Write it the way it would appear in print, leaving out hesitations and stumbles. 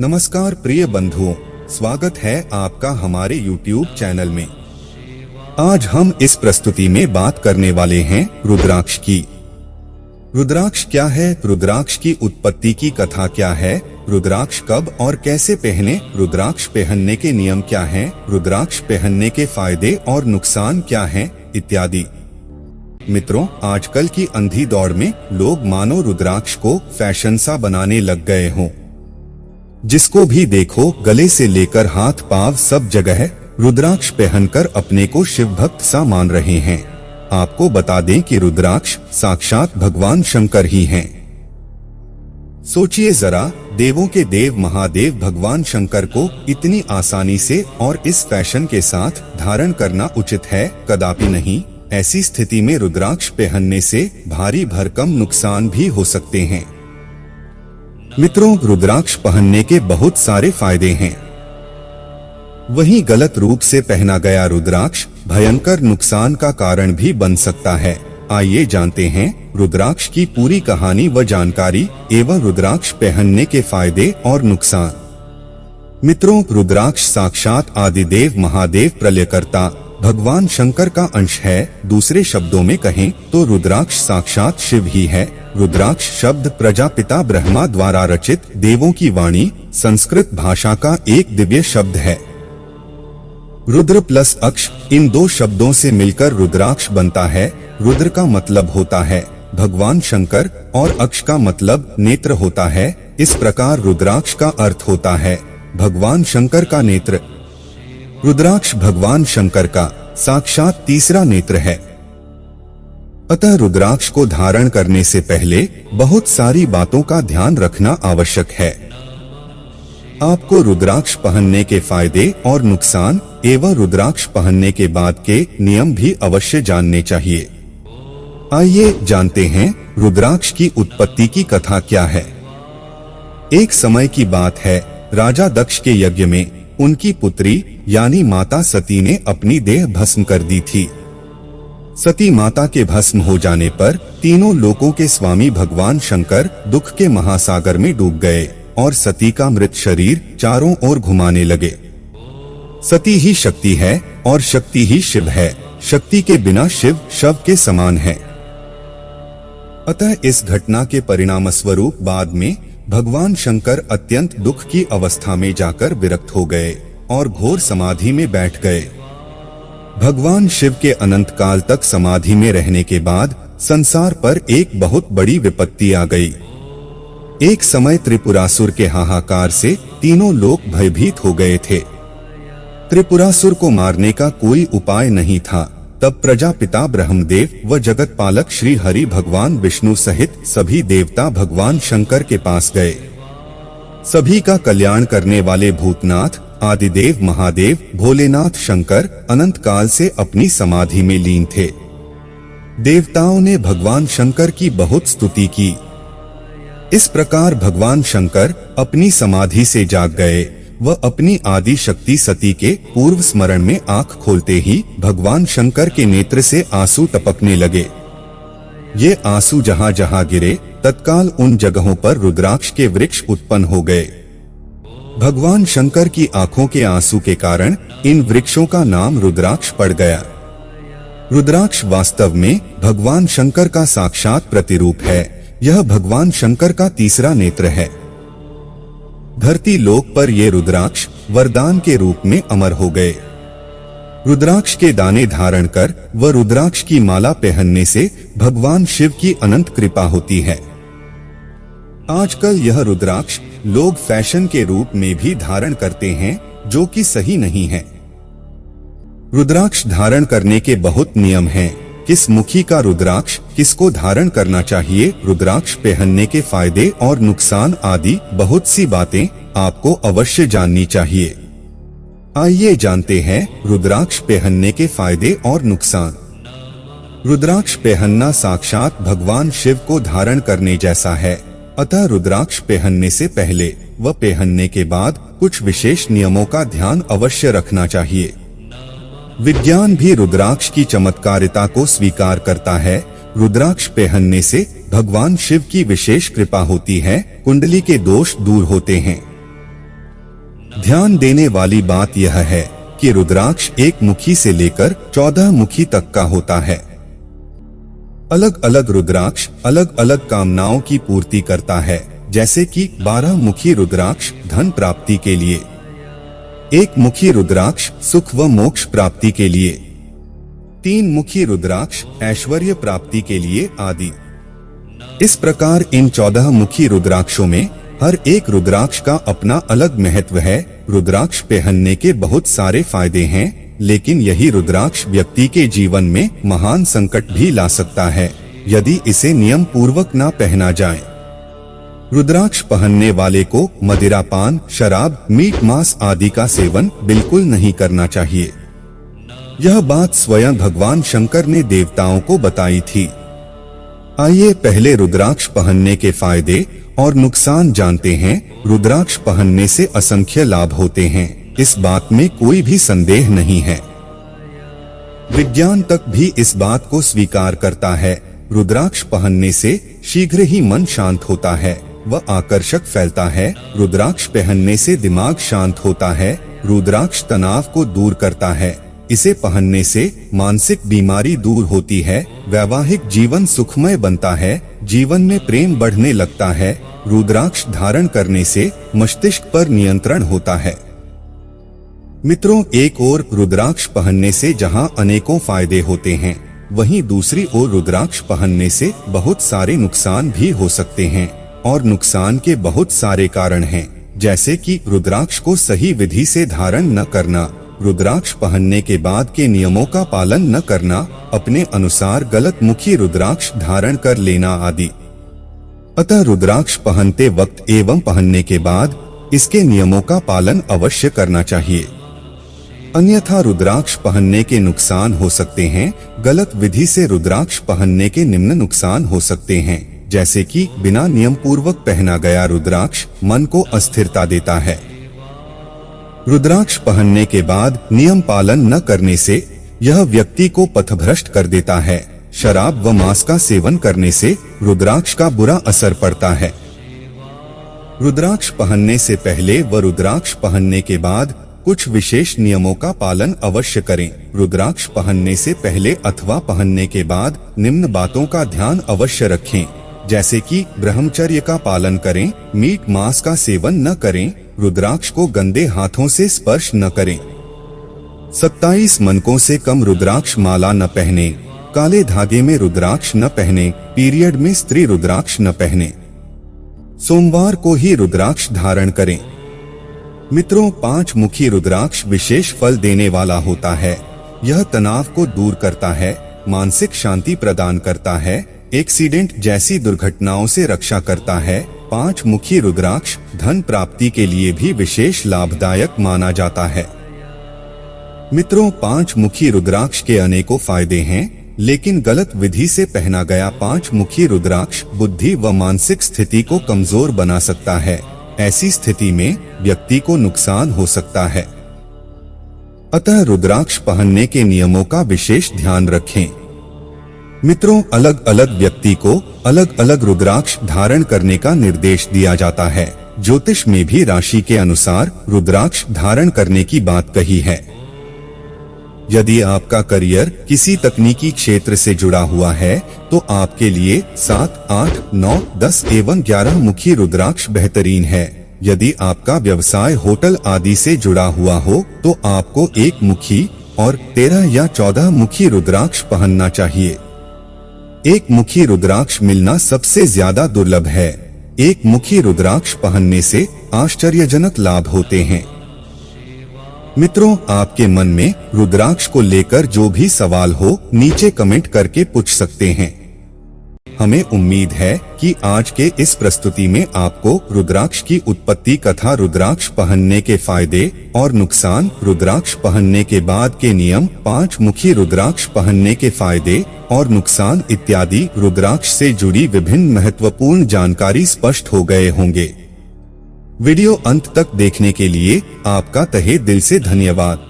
नमस्कार प्रिय बंधुओं, स्वागत है आपका हमारे YouTube चैनल में। आज हम इस प्रस्तुति में बात करने वाले हैं रुद्राक्ष की। रुद्राक्ष क्या है, रुद्राक्ष की उत्पत्ति की कथा क्या है, रुद्राक्ष कब और कैसे पहने, रुद्राक्ष पहनने के नियम क्या हैं, रुद्राक्ष पहनने के फायदे और नुकसान क्या हैं, इत्यादि। मित्रों, आजकल की अंधी दौड़ में लोग मानो रुद्राक्ष को फैशन सा बनाने लग गए हों। जिसको भी देखो गले से लेकर हाथ पांव सब जगह रुद्राक्ष पहनकर अपने को शिव भक्त सा मान रहे हैं। आपको बता दें कि रुद्राक्ष साक्षात भगवान शंकर ही हैं। सोचिए जरा, देवों के देव महादेव भगवान शंकर को इतनी आसानी से और इस फैशन के साथ धारण करना उचित है? कदापि नहीं। ऐसी स्थिति में रुद्राक्ष पहनने से भारी भरकम नुकसान भी हो सकते हैं। मित्रों, रुद्राक्ष पहनने के बहुत सारे फायदे हैं। वहीं गलत रूप से पहना गया रुद्राक्ष भयंकर नुकसान का कारण भी बन सकता है। आइए जानते हैं रुद्राक्ष की पूरी कहानी व जानकारी एवं रुद्राक्ष पहनने के फायदे और नुकसान। मित्रों, रुद्राक्ष साक्षात आदिदेव महादेव प्रलयकर्ता भगवान शंकर का अंश है। दूसरे शब्दों में कहें तो रुद्राक्ष साक्षात शिव ही है। रुद्राक्ष शब्द प्रजापिता ब्रह्मा द्वारा रचित देवों की वाणी संस्कृत भाषा का एक दिव्य शब्द है। रुद्र प्लस अक्ष, इन दो शब्दों से मिलकर रुद्राक्ष बनता है। रुद्र का मतलब होता है भगवान शंकर और अक्ष का मतलब नेत्र होता है। इस प्रकार रुद्राक्ष का अर्थ होता है भगवान शंकर का नेत्र। रुद्राक्ष भगवान शंकर का साक्षात तीसरा नेत्र है। अतः रुद्राक्ष को धारण करने से पहले बहुत सारी बातों का ध्यान रखना आवश्यक है। आपको रुद्राक्ष पहनने के फायदे और नुकसान एवं रुद्राक्ष पहनने के बाद के नियम भी अवश्य जानने चाहिए। आइए जानते हैं रुद्राक्ष की उत्पत्ति की कथा क्या है। एक समय की बात है, राजा दक्ष के यज्ञ में उनकी पुत्री यानी माता सती ने अपनी देह भस्म कर दी थी। सती माता के भस्म हो जाने पर तीनों लोकों के स्वामी भगवान शंकर दुख के महासागर में डूब गए और सती का मृत शरीर चारों ओर घुमाने लगे। सती ही शक्ति है और शक्ति ही शिव है। शक्ति के बिना शिव शव के समान है। अतः इस घटना के परिणाम स्वरूप बाद में भगवान शंकर अत्यंत दुख की अवस्था में जाकर विरक्त हो गए और घोर समाधि में बैठ गए। भगवान शिव के अनंत काल तक समाधि में रहने के बाद संसार पर एक बहुत बड़ी विपत्ति आ गई। एक समय त्रिपुरासुर के हाहाकार से तीनों लोग भयभीत हो गए थे। त्रिपुरासुर को मारने का कोई उपाय नहीं था। तब प्रजापिता ब्रह्मदेव व जगत पालक श्री हरि भगवान विष्णु सहित सभी देवता भगवान शंकर के पास गए। सभी का कल्याण करने वाले भूतनाथ आदिदेव महादेव भोलेनाथ शंकर अनंत काल से अपनी समाधि में लीन थे। देवताओं ने भगवान शंकर की बहुत स्तुति की। इस प्रकार भगवान शंकर अपनी समाधि से जाग गए व अपनी आदि शक्ति सती के पूर्व स्मरण में आंख खोलते ही भगवान शंकर के नेत्र से आंसू टपकने लगे। ये आंसू जहां जहां गिरे तत्काल उन जगहों पर रुद्राक्ष के वृक्ष उत्पन्न हो गए। भगवान शंकर की आंखों के आंसू के कारण इन वृक्षों का नाम रुद्राक्ष पड़ गया। रुद्राक्ष वास्तव में भगवान शंकर का साक्षात प्रतिरूप है। यह भगवान शंकर का तीसरा नेत्र है। धरती लोक पर ये रुद्राक्ष वरदान के रूप में अमर हो गए। रुद्राक्ष के दाने धारण कर व रुद्राक्ष की माला पहनने से भगवान शिव की अनंत कृपा होती है। आजकल यह रुद्राक्ष लोग फैशन के रूप में भी धारण करते हैं, जो कि सही नहीं है। रुद्राक्ष धारण करने के बहुत नियम हैं। किस मुखी का रुद्राक्ष किसको धारण करना चाहिए, रुद्राक्ष पहनने के फायदे और नुकसान आदि बहुत सी बातें आपको अवश्य जाननी चाहिए। आइए जानते हैं रुद्राक्ष पहनने के फायदे और नुकसान। रुद्राक्ष पहनना साक्षात भगवान शिव को धारण करने जैसा है। अतः रुद्राक्ष पहनने से पहले व पहनने के बाद कुछ विशेष नियमों का ध्यान अवश्य रखना चाहिए। विज्ञान भी रुद्राक्ष की चमत्कारिता को स्वीकार करता है। रुद्राक्ष पहनने से भगवान शिव की विशेष कृपा होती है, कुंडली के दोष दूर होते हैं। ध्यान देने वाली बात यह है कि रुद्राक्ष एक मुखी से लेकर 14 मुखी तक का होता है। अलग अलग रुद्राक्ष अलग अलग कामनाओं की पूर्ति करता है, जैसे कि 12 मुखी रुद्राक्ष धन प्राप्ति के लिए, 1 मुखी रुद्राक्ष सुख व मोक्ष प्राप्ति के लिए, 3 मुखी रुद्राक्ष ऐश्वर्य प्राप्ति के लिए आदि। इस प्रकार इन 14 मुखी रुद्राक्षों में हर एक रुद्राक्ष का अपना अलग महत्व है। रुद्राक्ष पहनने के बहुत सारे फायदे हैं, लेकिन यही रुद्राक्ष व्यक्ति के जीवन में महान संकट भी ला सकता है यदि इसे नियम पूर्वक न पहना जाए। रुद्राक्ष पहनने वाले को मदिरापान, शराब, मीट मांस आदि का सेवन बिल्कुल नहीं करना चाहिए। यह बात स्वयं भगवान शंकर ने देवताओं को बताई थी। आइए पहले रुद्राक्ष पहनने के फायदे और नुकसान जानते हैं। रुद्राक्ष पहनने से असंख्य लाभ होते हैं, इस बात में कोई भी संदेह नहीं है। विज्ञान तक भी इस बात को स्वीकार करता है। रुद्राक्ष पहनने से शीघ्र ही मन शांत होता है व आकर्षक फैलता है। रुद्राक्ष पहनने से दिमाग शांत होता है। रुद्राक्ष तनाव को दूर करता है। इसे पहनने से मानसिक बीमारी दूर होती है। वैवाहिक जीवन सुखमय बनता है। जीवन में प्रेम बढ़ने लगता है। रुद्राक्ष धारण करने से मस्तिष्क पर नियंत्रण होता है। मित्रों, एक ओर रुद्राक्ष पहनने से जहां अनेकों फायदे होते हैं, वहीं दूसरी ओर रुद्राक्ष पहनने से बहुत सारे नुकसान भी हो सकते हैं और नुकसान के बहुत सारे कारण हैं, जैसे कि रुद्राक्ष को सही विधि से धारण न करना, रुद्राक्ष पहनने के बाद के नियमों का पालन न करना, अपने अनुसार गलत मुखी रुद्राक्ष धारण कर लेना आदि। अतः रुद्राक्ष पहनते वक्त एवं पहनने के बाद इसके नियमों का पालन अवश्य करना चाहिए, अन्यथा रुद्राक्ष पहनने के नुकसान हो सकते हैं। गलत विधि से रुद्राक्ष पहनने के निम्न नुकसान हो सकते हैं, जैसे कि बिना नियम पूर्वक पहना गया रुद्राक्ष मन को अस्थिरता देता है। रुद्राक्ष पहनने के बाद नियम पालन न करने से यह व्यक्ति को पथभ्रष्ट कर देता है। शराब व मांस का सेवन करने से रुद्राक्ष का बुरा असर पड़ता है। रुद्राक्ष पहनने से पहले व रुद्राक्ष पहनने के बाद कुछ विशेष नियमों का पालन अवश्य करें। रुद्राक्ष पहनने से पहले अथवा पहनने के बाद निम्न बातों का ध्यान अवश्य रखें, जैसे कि ब्रह्मचर्य का पालन करें, मीट मांस का सेवन न करें, रुद्राक्ष को गंदे हाथों से स्पर्श न करें, 27 मनकों से कम रुद्राक्ष माला न पहने, काले धागे में रुद्राक्ष न पहने, पीरियड में स्त्री रुद्राक्ष न पहने, सोमवार को ही रुद्राक्ष धारण करें। मित्रों, 5 मुखी रुद्राक्ष विशेष फल देने वाला होता है। यह तनाव को दूर करता है, मानसिक शांति प्रदान करता है, एक्सीडेंट जैसी दुर्घटनाओं से रक्षा करता है। 5 मुखी रुद्राक्ष धन प्राप्ति के लिए भी विशेष लाभदायक माना जाता है। मित्रों, 5 मुखी रुद्राक्ष के अनेकों फायदे हैं, लेकिन गलत विधि से पहना गया 5 मुखी रुद्राक्ष बुद्धि व मानसिक स्थिति को कमजोर बना सकता है। ऐसी स्थिति में व्यक्ति को नुकसान हो सकता है। अतः रुद्राक्ष पहनने के नियमों का विशेष ध्यान रखें। मित्रों, अलग अलग व्यक्ति को अलग अलग रुद्राक्ष धारण करने का निर्देश दिया जाता है। ज्योतिष में भी राशि के अनुसार रुद्राक्ष धारण करने की बात कही है। यदि आपका करियर किसी तकनीकी क्षेत्र से जुड़ा हुआ है तो आपके लिए 7, 8, 9, 10 एवं 11 मुखी रुद्राक्ष बेहतरीन है। यदि आपका व्यवसाय होटल आदि से जुड़ा हुआ हो तो आपको 1 मुखी और 13 या 14 मुखी रुद्राक्ष पहनना चाहिए। 1 मुखी रुद्राक्ष मिलना सबसे ज्यादा दुर्लभ है। 1 मुखी रुद्राक्ष पहनने से आश्चर्यजनक लाभ होते हैं। मित्रों, आपके मन में रुद्राक्ष को लेकर जो भी सवाल हो नीचे कमेंट करके पूछ सकते हैं। हमें उम्मीद है कि आज के इस प्रस्तुति में आपको रुद्राक्ष की उत्पत्ति कथा, रुद्राक्ष पहनने के फायदे और नुकसान, रुद्राक्ष पहनने के बाद के नियम, 5 मुखी रुद्राक्ष पहनने के फायदे और नुकसान इत्यादि रुद्राक्ष से जुड़ी विभिन्न महत्वपूर्ण जानकारी स्पष्ट हो गए होंगे। वीडियो अंत तक देखने के लिए आपका तहे दिल से धन्यवाद।